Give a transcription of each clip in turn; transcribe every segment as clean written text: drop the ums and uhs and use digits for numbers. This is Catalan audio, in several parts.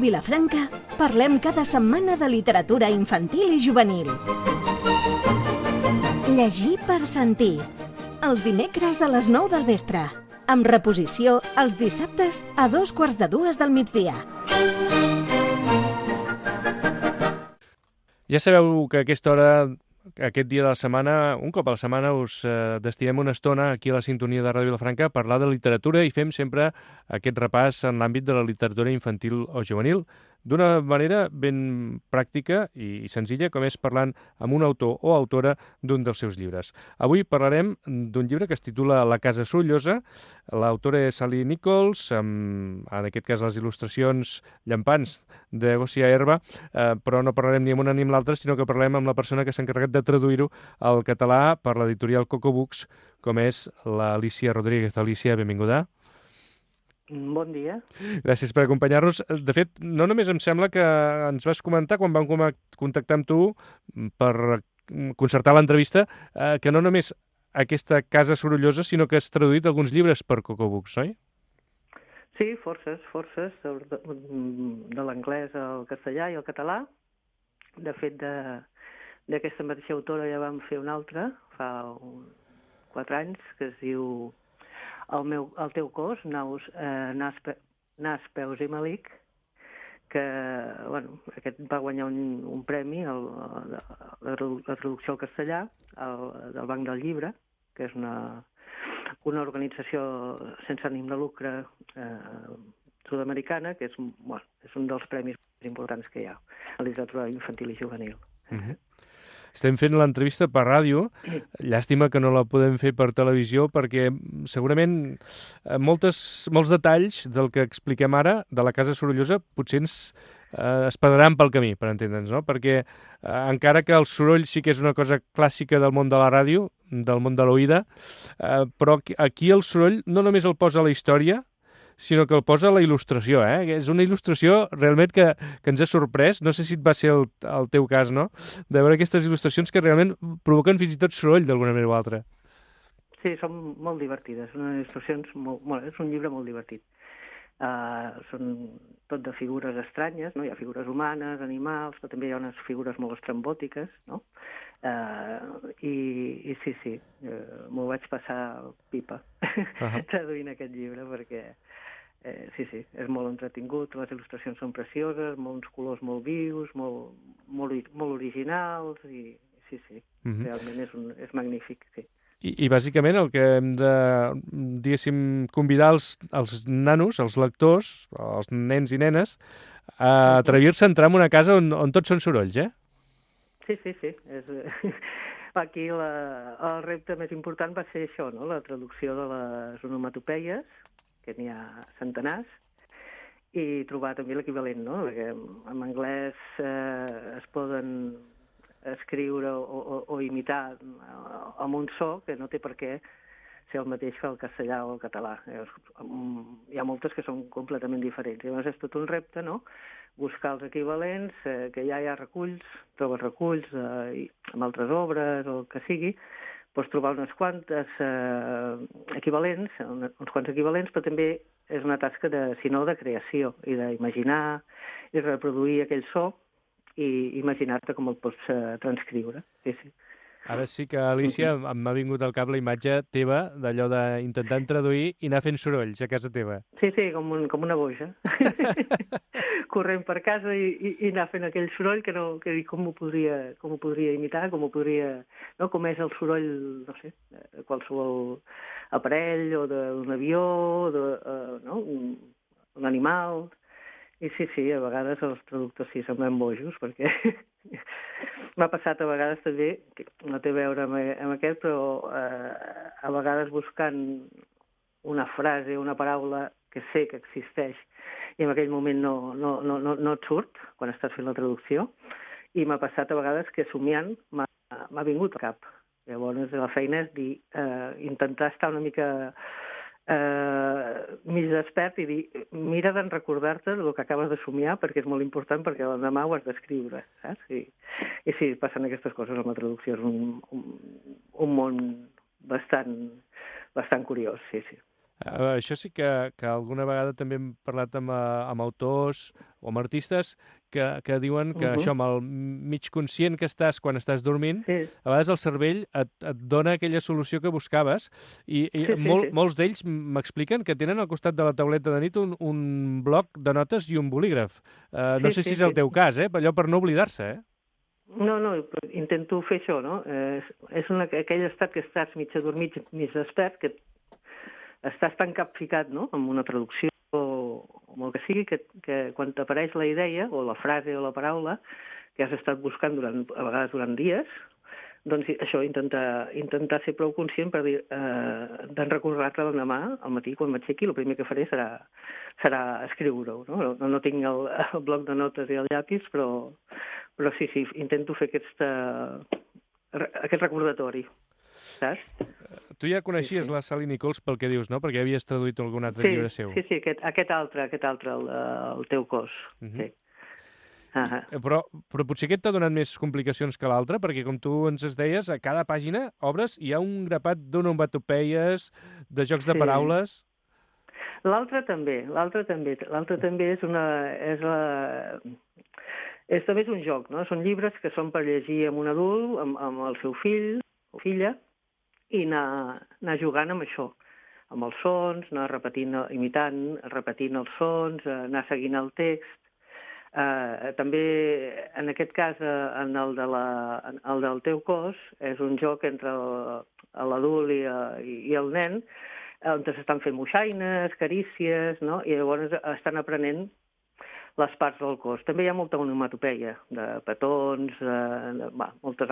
Vilafranca parlem cada setmana de literatura infantil i juvenil. Llegir per sentir. Els dimecres a les 9 del vespre. Amb reposició els dissabtes a 2:45 del migdia. Ja sabeu que a aquesta hora, aquest dia de la setmana, un cop a la setmana, us destinem una estona aquí a la sintonia de Ràdio Vilafranca a parlar de literatura i fem sempre aquest repàs en l'àmbit de la literatura infantil o juvenil d'una manera ben pràctica i senzilla, com és parlant amb un autor o autora d'un dels seus llibres. Avui parlarem d'un llibre que es titula La casa sorollosa. L'autora és Sally Nichols, amb, en aquest cas, les il·lustracions llampants de Gosia Herba, però no parlarem ni amb una ni amb l'altra, sinó que parlarem amb la persona que s'ha encarregat de traduir-ho al català per l'editorial Coco Books, com és l'Alícia Rodríguez. Alícia, benvinguda. Bon dia. Gràcies per acompanyar-nos. De fet, no només em sembla que ens vas comentar quan vam contactar amb tu per concertar l'entrevista que no només aquesta casa sorollosa, sinó que has traduït alguns llibres per Coco Books, oi? Sí, forces, de l'anglès al castellà i al català. De fet, d'aquesta mateixa autora ja vam fer una altra, fa 4 anys, que es diu El teu cos, Nas, peus i malic, que aquest va guanyar un premi, la traducció al castellà, del Banc del Llibre, que és una organització sense ànim de lucre sud-americana, que és un dels premis més importants que hi ha a la literatura infantil i juvenil. Estem fent l'entrevista per ràdio. Llàstima que no la podem fer per televisió perquè segurament molts detalls del que expliquem ara de la casa sorollosa potser es perdran pel camí, per entendre'ns, no? Perquè encara que el soroll sí que és una cosa clàssica del món de la ràdio, del món de l'oïda, però aquí el soroll no només el posa la història, sinó que el posa la il·lustració, És una il·lustració realment que ens ha sorprès. No sé si et va ser el teu cas, no?, de veure aquestes il·lustracions que realment provoquen fins i tot soroll d'alguna manera o altra. Sí, són molt divertides. És un llibre molt divertit. Són tot de figures estranyes, no? Hi ha figures humanes, animals, però també hi ha unes figures molt estrambòtiques, no? I sí, m'ho vaig passar pipa traduint aquest llibre perquè sí, és molt entretingut, les il·lustracions són precioses, uns colors molt vius, molt originals, i sí, realment és magnífic, sí. I bàsicament el que hem de, diguéssim, convidar els nanos, els lectors, els nens i nenes, a atrevir-se a entrar en una casa on tots són sorolls, Sí. Aquí el repte més important va ser això, no? La traducció de les onomatopeies, que n'hi ha centenars, i trobar també l'equivalent, no? Perquè en anglès es poden escriure o imitar amb un so que no té per què ser el mateix que el castellà o el català. Hi ha moltes que són completament diferents. Llavors és tot un repte, no?, buscar els equivalents, que ja hi ha reculls, trobes reculls amb altres obres o el que sigui, pots trobar uns quants equivalents, però també és una tasca de creació i d'imaginar i reproduir aquell so i imaginar-te com el pots transcriure. Sí. Ara sí que, Alícia, m'ha vingut al cap la imatge teva d'allò d'intentar traduir i anar fent sorolls a casa teva. Sí, com una boja. Corrent per casa i anar fent aquell soroll que com ho podria imitar, no? Com és el soroll, no sé, de qualsevol aparell o d'un avió, no? Un animal. I sí, a vegades els traductors sí són ben bojos, perquè m'ha passat a vegades també, que no té a veure amb aquest, però a vegades buscant una frase, una paraula que sé que existeix i en aquell moment no et surt quan estàs fent la traducció, i m'ha passat a vegades que somiant m'ha vingut al cap. Llavors la feina és intentar estar una mica mig despert i dir, mira de recordar-te el que acabes de somiar perquè és molt important, perquè l'endemà ho has d'escriure, saps? I sí, passen aquestes coses amb la traducció, és un món bastant curiós, sí. Això sí que alguna vegada també hem parlat amb autors amb artistes que diuen que això, amb el mig conscient que estàs quan estàs dormint, a vegades el cervell et dona aquella solució que buscaves i molts d'ells m'expliquen que tenen al costat de la tauleta de nit un bloc de notes i un bolígraf. No sé si és el teu cas, allò per no oblidar-se, No, intento fer això, no? És aquell estat que estàs mig adormit, mig despert, que estàs tan capficat, no?, amb una traducció o el que sigui, que quan t'apareix la idea, o la frase o la paraula, que has estat buscant a vegades durant dies, doncs això, intentar ser prou conscient per dir, d'en recordar-te l'endemà, al matí, quan m'aixequi, el primer que faré serà escriure-ho, no? No tinc el bloc de notes i el llapis, però sí, intento fer aquest recordatori, saps? Tu ja coneixies la Sally Nichols pel que dius, no? Perquè havies traduït algun altre llibre seu. Sí, aquest altre, el teu cos, sí. Però potser aquest t'ha donat més complicacions que l'altre, perquè com tu ens deies, a cada pàgina obres hi ha un grapat d'onomatopeies, de jocs de paraules... L'altre també també és un joc, no? Són llibres que són per llegir amb un adult, amb el seu fill o filla, i anar jugant amb això, amb els sons, anar repetint els sons, anar seguint el text. També, en aquest cas, el del teu cos, és un joc entre l'adult i el nen, on s'estan fent moixaines, carícies, no? I llavors estan aprenent les parts del cos. També hi ha molta onomatopeia, de petons, moltes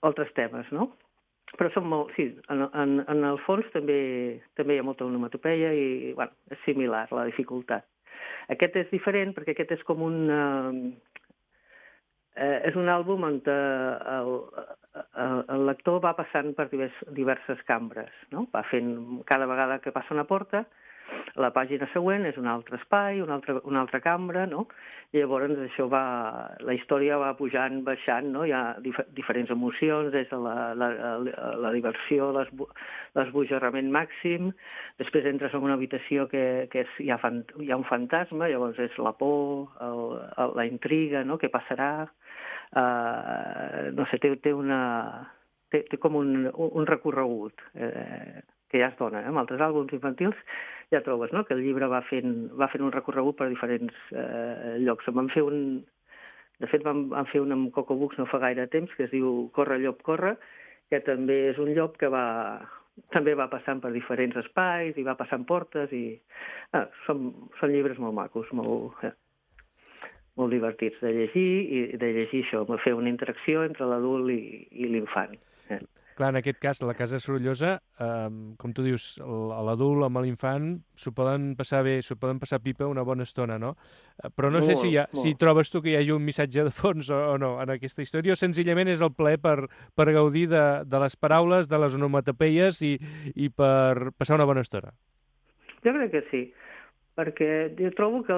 altres temes, no? Però són molt... Sí, en el fons també hi ha molta onomatopeia i, bueno, és similar, la dificultat. Aquest és diferent perquè aquest és com és un àlbum on el lector va passant per diverses cambres, no? Va fent, cada vegada que passa una porta, la pàgina següent és un altre espai, una altra cambra, no? I llavors això la història va pujant, baixant, no? Hi ha diferents emocions, des de la diversió, l'esbojarrament màxim, després entres en una habitació que hi ha un fantasma, llavors és la por, la intriga, no? Què passarà? No sé, té com un recorregut que ja es dona, amb altres àlbums infantils ja trobes, no?, que el llibre va fent un recorregut per diferents llocs. De fet, vam fer un amb Coco Books no fa gaire temps, que es diu Corre, llop, corre, que també és un llop que també va passant per diferents espais i va passant portes i són llibres molt macos, molt divertits de llegir i de llegir això, fer una interacció entre l'adult i l'infant. Clar, en aquest cas, la casa sorollosa, com tu dius, l'adult amb l'infant s'ho poden passar bé, s'ho poden passar pipa una bona estona, no? Però no sé si trobes tu que hi hagi un missatge de fons o no en aquesta història, o senzillament és el plaer per gaudir de les paraules, de les onomatopeies i per passar una bona estona. Jo crec que sí, perquè jo trobo que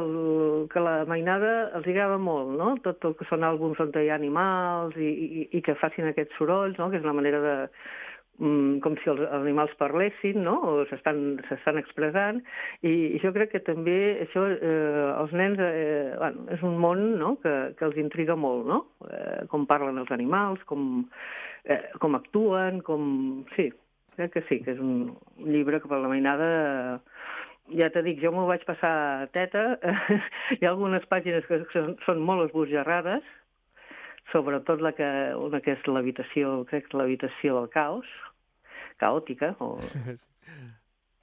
la mainada els agrada molt, no? Tot el que són àlbums on hi ha animals i que facin aquests sorolls, no? Que és una manera de... com si els animals parlessin, no? O s'estan expressant, i jo crec que també això, els nens, és un món, no?, que els intriga molt, no? Com parlen els animals, com actuen, Sí, crec que sí, que és un llibre que per la mainada... Ja t'he dit, jo m'ho vaig passar teta. Hi ha algunes pàgines que són molt esbojarrades, sobretot una que és l'habitació, crec que l'habitació del caos, caòtica,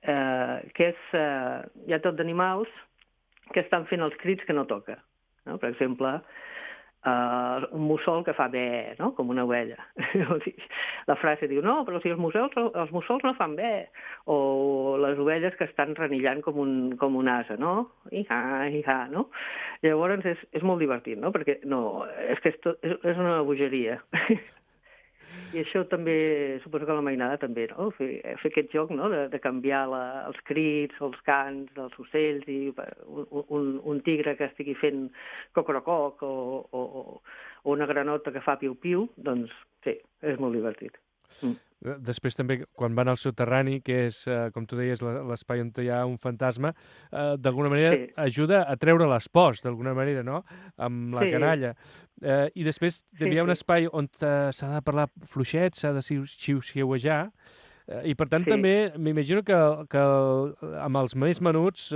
que és, hi ha tot d'animals que estan fent els crits que no toca. No? Per exemple, un mussol que fa bé, no?, com una ovella. La frase diu, no, però si els mussols no fan bé. O les ovelles que estan renillant com un ase, no? Iha, no? Llavors és molt divertit, no? Perquè és que és una bogeria. I això també, suposo que la mainada també, no? Fer aquest joc, no?, de canviar els crits, els cants dels ocells, i un tigre que estigui fent cocorococ o una granota que fa piu-piu, doncs sí, és molt divertit. Després també, quan van al soterrani, que és, com tu deies, l'espai on hi ha un fantasma, d'alguna manera ajuda a treure les pors, d'alguna manera, no?, amb la canalla. I després també hi ha un espai on s'ha de parlar fluixet, s'ha de xiuxiuejar, i per tant també m'imagino que amb els més menuts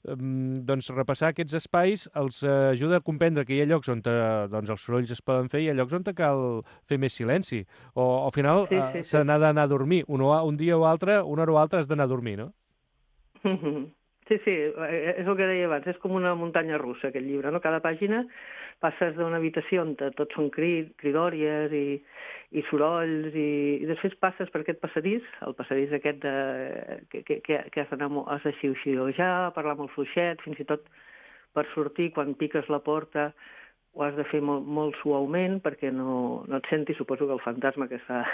doncs repassar aquests espais els ajuda a comprendre que hi ha llocs on doncs els sorolls es poden fer i hi ha llocs on cal fer més silenci, o al final s'ha d'anar a dormir un dia o altre, una hora o altra has d'anar a dormir, no? Sí, és el que deia abans, és com una muntanya russa aquest llibre, no? Cada pàgina passes d'una habitació on tot són cridòries i sorolls, i després passes per aquest passadís, el passadís aquest que has de xiuxiuejar, parlar molt fluixet, fins i tot per sortir quan piques la porta ho has de fer molt suaument perquè no et sentis, suposo que el fantasma que està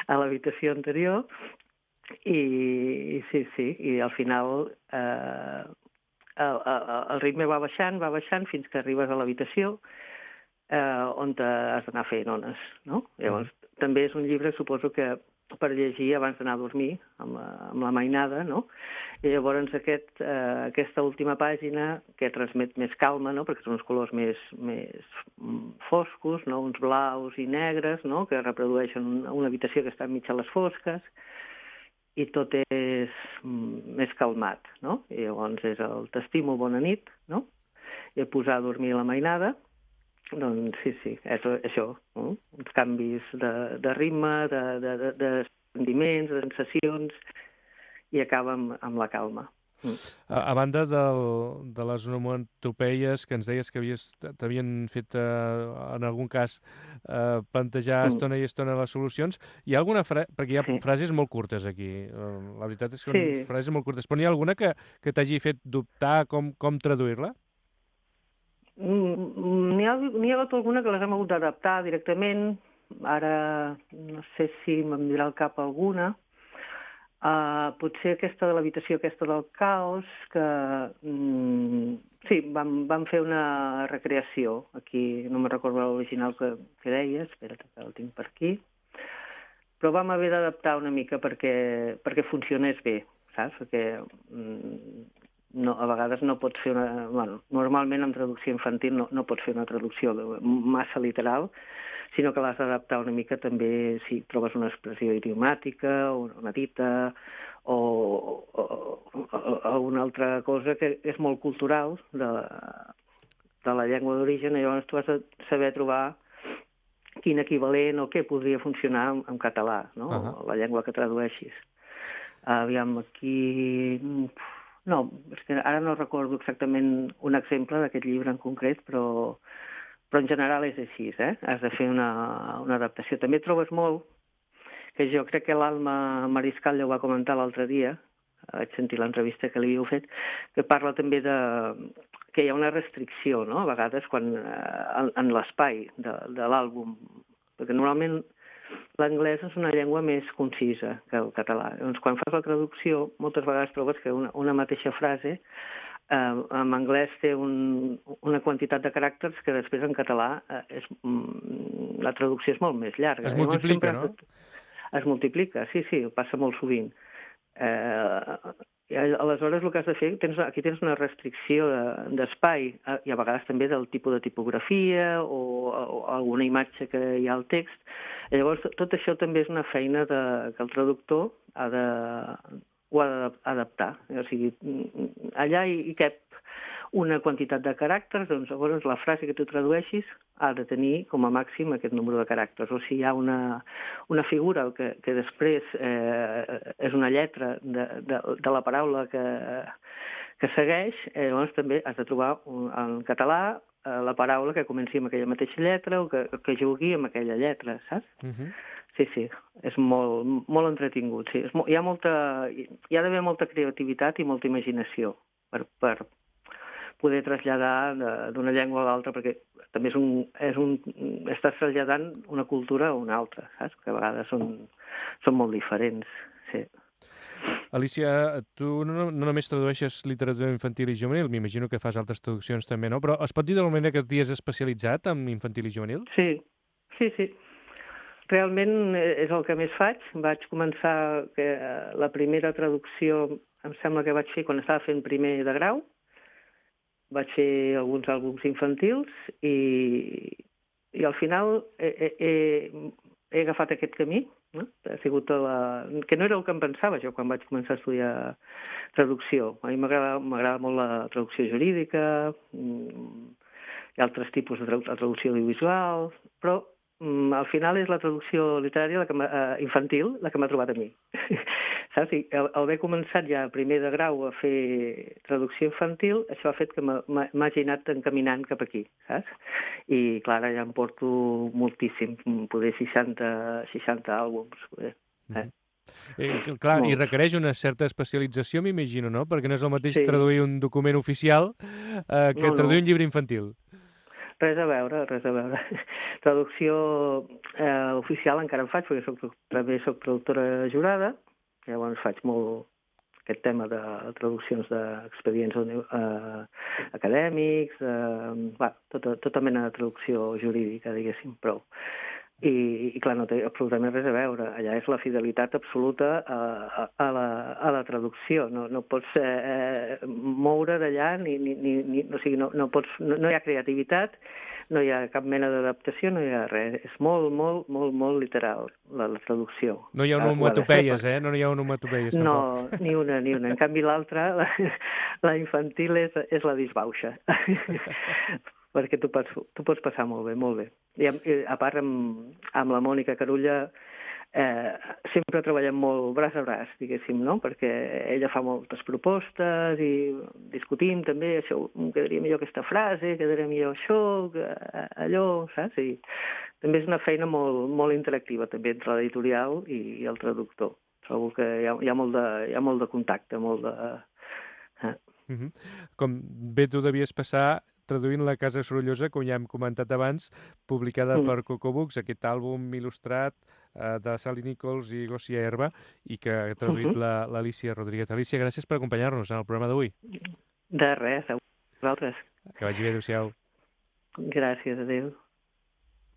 a l'habitació anterior, i i al final el ritme va baixant fins que arribes a l'habitació on has d'anar fent ones, no? Llavors, també és un llibre, suposo que per llegir abans d'anar a dormir, amb la mainada, no? I llavors aquesta última pàgina, que transmet més calma, no?, perquè són uns colors més foscos, no?, uns blaus i negres, no?, que reprodueixen una habitació que està enmig a les fosques, i tot és més calmat, no? I llavors és el t'estimo, bona nit, no? I posar a dormir la mainada, doncs sí, és això, no? Uns canvis de ritme, de sentiments, de sensacions, i acaba amb la calma. A banda de les onomatopeies que ens deies que t'havien fet, en algun cas, plantejar estona i estona les solucions, hi ha alguna frase, perquè hi ha frases molt curtes aquí, la veritat és que són frases molt curtes, però n'hi ha alguna que t'hagi fet dubtar com traduir-la? N'hi ha hagut alguna que les hem hagut d'adaptar directament, ara no sé si me'n dirà al cap alguna. Potser aquesta de l'habitació, aquesta del caos, que sí, vam fer una recreació aquí, no me'n recordo l'original que deia, espera't que el tinc per aquí, però vam haver d'adaptar una mica perquè funcionés bé, saps? Perquè a vegades no pots fer una... Bueno, normalment en traducció infantil no pots fer una traducció massa literal, sinó que l'has d'adaptar una mica també si trobes una expressió idiomàtica o una dita o una altra cosa que és molt cultural de la llengua d'origen, i llavors tu has de saber trobar quin equivalent o què podria funcionar en català, no? La llengua que tradueixis. Aviam, aquí... No, és que ara no recordo exactament un exemple d'aquest llibre en concret, però en general és així, has de fer una adaptació. També trobes molt, que jo crec que l'Alma Mariscal ja ho va comentar l'altre dia, vaig sentir l'entrevista que li heu fet, que parla també que hi ha una restricció, no?, a vegades en l'espai de l'àlbum, perquè normalment l'anglès és una llengua més concisa que el català. Llavors, quan fas la traducció, moltes vegades trobes que una mateixa frase en anglès té una quantitat de caràcters que després en català la traducció és molt més llarga. Es multiplica, no? Es multiplica, sí, passa molt sovint. Aleshores, el que has de fer, aquí tens una restricció d'espai i a vegades també del tipus de tipografia o alguna imatge que hi ha al text. Llavors, tot això també és una feina que el traductor ho ha d'adaptar. O sigui, allà hi cap una quantitat de caràcters, doncs llavors la frase que tu tradueixis ha de tenir com a màxim aquest número de caràcters. O si hi ha una figura que després és una lletra de la paraula que segueix, llavors també has de trobar en català la paraula que comenci amb aquella mateixa lletra o que jugui amb aquella lletra, saps? Sí, és molt entretingut. Sí. Hi ha d'haver molta creativitat i molta imaginació per poder traslladar d'una llengua a l'altra, perquè també estàs traslladant una cultura a una altra, saps? Que a vegades són molt diferents, sí. Alicia, tu no només tradueixes literatura infantil i juvenil, m'imagino que fas altres traduccions també, no? Però es pot dir d'alguna manera que t'hi has especialitzat en infantil i juvenil? Sí. realment és el que més faig. Vaig començar la primera traducció, em sembla que vaig fer quan estava fent primer de grau. Vaig fer alguns àlbums infantils i al final he agafat aquest camí, no? Ha sigut que no era el que em pensava jo quan vaig començar a estudiar traducció. A mi m'agrada molt la traducció jurídica, hi ha altres tipus de traducció audiovisual, però al final és la traducció literària infantil la que m'ha trobat a mi. Saps? Al haver començat ja primer de grau a fer traducció infantil, això ha fet que m'hagi anat encaminant cap aquí, saps? I, clar, ara ja em porto moltíssim, poder 60 àlbums. Clar, i requereix una certa especialització, m'imagino, no? Perquè no és el mateix traduir un document oficial que traduir un llibre infantil. Res a veure. Traducció oficial encara en faig, perquè també soc traductora jurada, llavors faig molt aquest tema de traduccions d'expedients acadèmics, tota mena de traducció jurídica, diguéssim, prou. I clar, no té absolutament res a veure. Allà és la fidelitat absoluta a la traducció. No pots moure d'allà, no hi ha creativitat, no hi ha cap mena d'adaptació, no hi ha res. És molt, molt, molt, molt literal, la traducció. No hi ha onomatopeies, eh? No hi ha onomatopeies, tampoc. No, ni una. En canvi, l'altra, la infantil, és la disbauxa. Perquè tu pots passar molt bé, molt bé. I a part, amb la Mònica Carulla sempre treballem molt braç a braç, diguéssim, no? Perquè ella fa moltes propostes i discutim també, això, quedaria millor aquesta frase, quedaria millor això, allò, saps? I també és una feina molt, molt interactiva, també, entre l'editorial i el traductor. Trobo que hi ha molt de contacte, molt de... Com bé tu devies passar traduint La casa sorollosa, com ja hem comentat abans, publicada per Coco Books, aquest àlbum il·lustrat de Sally Nichols i Gosia Herba, i que ha traduït l'Alícia Rodríguez. Alícia, gràcies per acompanyar-nos en el programa d'avui. De res, a vosaltres. Que vagi bé, adéu-siau. Gràcies, adéu.